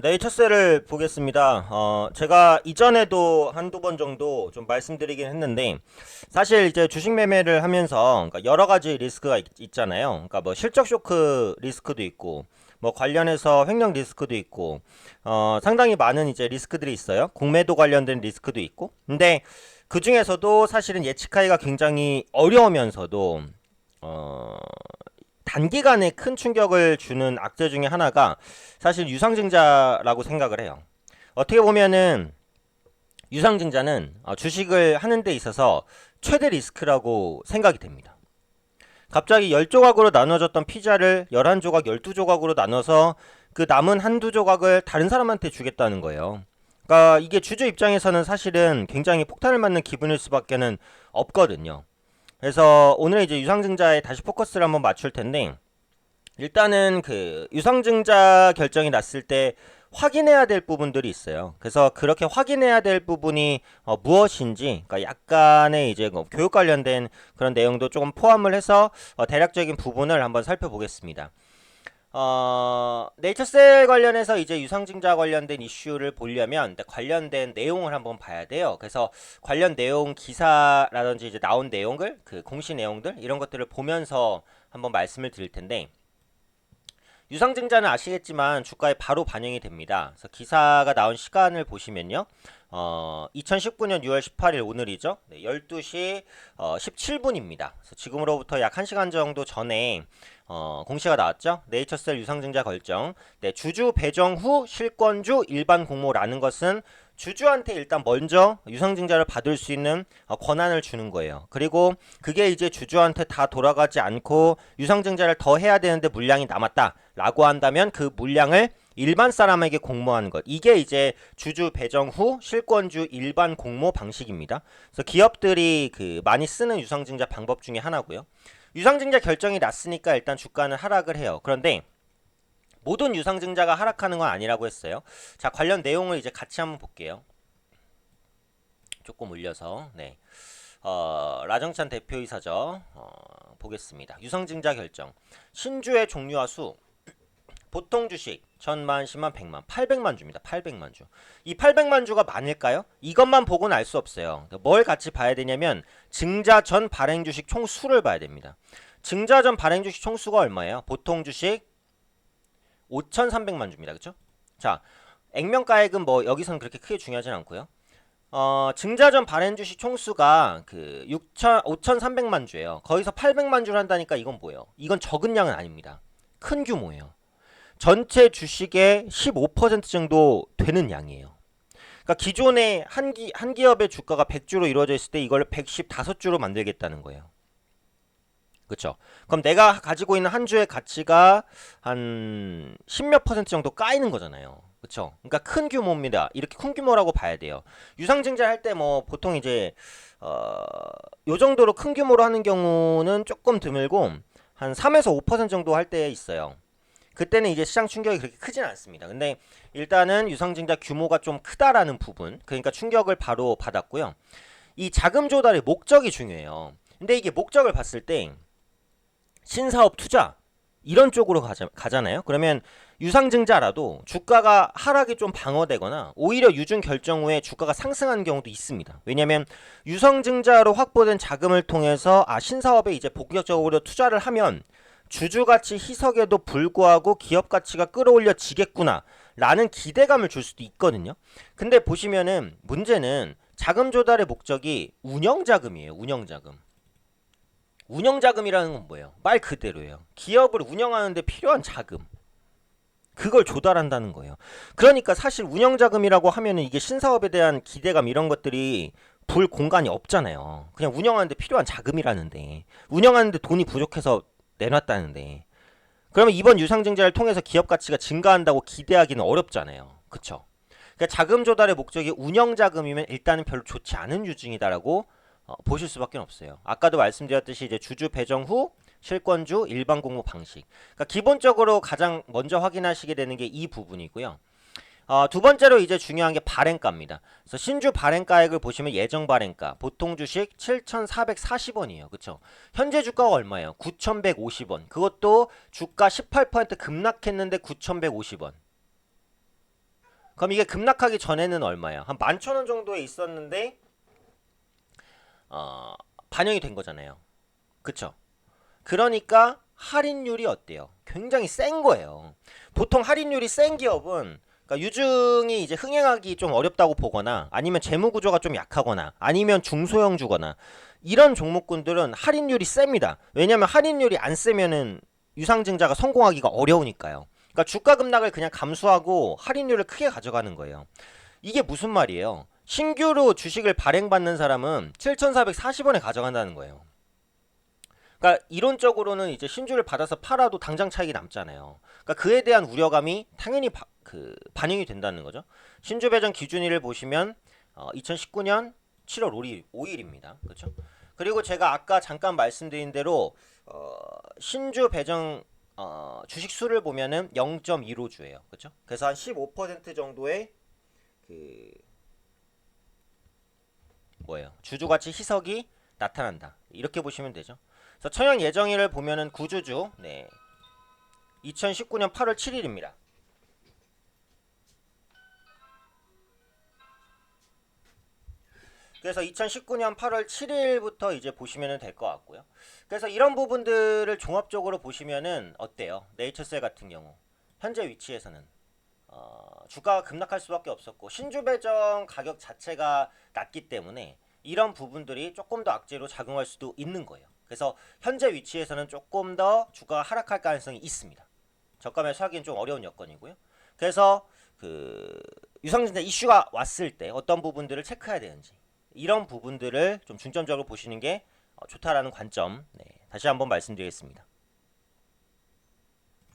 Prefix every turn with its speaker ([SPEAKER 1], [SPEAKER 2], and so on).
[SPEAKER 1] 네이처셀을 보겠습니다. 제가 이전에도 한두 번 정도 좀 말씀드리긴 했는데, 사실 이제 주식 매매를 하면서 그러니까 여러 가지 리스크가 있잖아요. 그러니까 뭐 실적 쇼크 리스크도 있고, 뭐 관련해서 횡령 리스크도 있고, 상당히 많은 이제 리스크들이 있어요. 공매도 관련된 리스크도 있고. 근데 그 중에서도 사실은 예측하기가 굉장히 어려우면서도, 어, 단기간에 큰 충격을 주는 악재 중에 하나가 사실 유상증자라고 생각을 해요. 어떻게 보면은 유상증자는 주식을 하는 데 있어서 최대 리스크라고 생각이 됩니다. 갑자기 10조각으로 나눠졌던 피자를 11조각, 12조각으로 나눠서 그 남은 한두 조각을 다른 사람한테 주겠다는 거예요. 그러니까 이게 주주 입장에서는 사실은 굉장히 폭탄을 맞는 기분일 수밖에는 없거든요. 그래서 오늘 이제 유상증자에 다시 포커스를 한번 맞출 텐데, 일단은 그 유상증자 결정이 났을 때 확인해야 될 부분들이 있어요. 그래서 그렇게 확인해야 될 부분이 무엇인지, 그러니까 약간의 이제 교육 관련된 그런 내용도 조금 포함을 해서 대략적인 부분을 한번 살펴보겠습니다. 네이처셀 관련해서 이제 유상증자 관련된 이슈를 보려면 관련된 내용을 한번 봐야 돼요. 그래서 관련 내용 기사라든지 이제 나온 내용들, 그 공시 내용들 이런 것들을 보면서 한번 말씀을 드릴 텐데, 유상증자는 아시겠지만 주가에 바로 반영이 됩니다. 그래서 기사가 나온 시간을 보시면요. 2019년 6월 18일 오늘이죠. 네, 12시 17분입니다. 그래서 지금으로부터 약 1시간 정도 전에 공시가 나왔죠. 네이처셀 유상증자 결정. 네, 주주 배정 후 실권주 일반 공모라는 것은 주주한테 일단 먼저 유상증자를 받을 수 있는 권한을 주는 거예요. 그리고 그게 이제 주주한테 다 돌아가지 않고 유상증자를 더 해야 되는데 물량이 남았다라고 한다면 그 물량을 일반 사람에게 공모하는 것. 이게 이제 주주 배정 후 실권주 일반 공모 방식입니다. 그래서 기업들이 그 많이 쓰는 유상증자 방법 중에 하나고요. 유상증자 결정이 났으니까 일단 주가는 하락을 해요. 그런데 모든 유상증자가 하락하는 건 아니라고 했어요. 자, 관련 내용을 이제 같이 한번 볼게요. 조금 올려서. 네. 라정찬 대표이사죠. 보겠습니다. 유상증자 결정. 신주의 종류와 수. 보통 주식 1000만, 10만, 100만, 800만 주입니다. 800만 주. 이 800만 주가 많을까요? 이것만 보고는 알 수 없어요. 뭘 같이 봐야 되냐면 증자 전 발행 주식 총 수를 봐야 됩니다. 증자 전 발행 주식 총 수가 얼마예요? 보통 주식 5,300만 주입니다. 그렇죠? 자, 액면가액은 뭐 여기서는 그렇게 크게 중요하진 않고요. 증자 전 발행 주식 총수가 그 5,300만 주예요. 거기서 800만 주를 한다니까 이건 뭐예요? 이건 적은 양은 아닙니다. 큰 규모예요. 전체 주식의 15% 정도 되는 양이에요. 그러니까 기존에 한 기업의 주가가 100주로 이루어져 있을 때 이걸 115주로 만들겠다는 거예요. 그렇죠? 그럼 내가 가지고 있는 한 주의 가치가 한 10몇 퍼센트 정도 까이는 거잖아요. 그렇죠? 그러니까 큰 규모입니다. 이렇게 큰 규모라고 봐야 돼요. 유상증자 할 때 뭐 보통 이제 요 정도로 큰 규모로 하는 경우는 조금 드물고 한 3에서 5% 정도 할 때 있어요. 그때는 이제 시장 충격이 그렇게 크진 않습니다. 근데 일단은 유상증자 규모가 좀 크다라는 부분, 그러니까 충격을 바로 받았고요. 이 자금 조달의 목적이 중요해요. 근데 이게 목적을 봤을 때 신사업 투자 이런 쪽으로 가잖아요. 그러면 유상증자라도 주가가 하락이 좀 방어되거나 오히려 유증 결정 후에 주가가 상승하는 경우도 있습니다. 왜냐하면 유상증자로 확보된 자금을 통해서 신사업에 이제 본격적으로 투자를 하면 주주가치 희석에도 불구하고 기업가치가 끌어올려지겠구나 라는 기대감을 줄 수도 있거든요. 근데 보시면은 문제는 자금 조달의 목적이 운영자금이에요. 운영자금. 운영자금이라는 건 뭐예요? 말 그대로예요. 기업을 운영하는데 필요한 자금. 그걸 조달한다는 거예요. 그러니까 사실 운영자금이라고 하면은 이게 신사업에 대한 기대감 이런 것들이 불 공간이 없잖아요. 그냥 운영하는데 필요한 자금이라는데. 운영하는데 돈이 부족해서 내놨다는데. 그러면 이번 유상증자를 통해서 기업 가치가 증가한다고 기대하기는 어렵잖아요. 그쵸? 그러니까 자금 조달의 목적이 운영자금이면 일단은 별로 좋지 않은 유증이다라고 보실 수밖에 없어요. 아까도 말씀드렸듯이 이제 주주 배정 후 실권주 일반 공모 방식. 그러니까 기본적으로 가장 먼저 확인하시게 되는 게 이 부분이고요. 두 번째로 이제 중요한 게 발행가입니다. 그래서 신주 발행가액을 보시면 예정 발행가 보통 주식 7,440원이에요. 그쵸? 현재 주가가 얼마예요? 9,150원. 그것도 주가 18% 급락했는데 9,150원. 그럼 이게 급락하기 전에는 얼마야? 한 11,000원 정도에 있었는데 반영이 된 거잖아요. 그쵸? 그러니까 할인율이 어때요? 굉장히 센 거예요. 보통 할인율이 센 기업은 그러니까 유증이 이제 흥행하기 좀 어렵다고 보거나 아니면 재무 구조가 좀 약하거나 아니면 중소형주거나 이런 종목군들은 할인율이 셉니다. 왜냐면 할인율이 안 세면은 유상증자가 성공하기가 어려우니까요. 그러니까 주가 급락을 그냥 감수하고 할인율을 크게 가져가는 거예요. 이게 무슨 말이에요? 신규로 주식을 발행받는 사람은 7,440원에 가져간다는 거예요. 그러니까 이론적으로는 이제 신주를 받아서 팔아도 당장 차익이 남잖아요. 그러니까 그에 대한 우려감이 당연히 반영이 된다는 거죠. 신주 배정 기준일을 보시면 2019년 7월 5일입니다. 그렇죠? 그리고 제가 아까 잠깐 말씀드린 대로 신주 배정 주식 수를 보면은 0.15주예요. 그렇죠? 그래서 한 15% 정도의 그 뭐예요? 주주가치 희석이 나타난다. 이렇게 보시면 되죠. 그래서 처형 예정일을 보면은 구주주, 네, 2019년 8월 7일입니다. 그래서 2019년 8월 7일부터 이제 보시면 될 것 같고요. 그래서 이런 부분들을 종합적으로 보시면은 어때요? 네이처셀 같은 경우 현재 위치에서는 주가가 급락할 수밖에 없었고 신주 배정 가격 자체가 낮기 때문에 이런 부분들이 조금 더 악재로 작용할 수도 있는 거예요. 그래서 현재 위치에서는 조금 더 주가가 하락할 가능성이 있습니다. 저가 매수하기는 좀 어려운 여건이고요. 그래서 그 유상증자 이슈가 왔을 때 어떤 부분들을 체크해야 되는지 이런 부분들을 좀 중점적으로 보시는 게 좋다라는 관점, 네, 다시 한번 말씀드리겠습니다.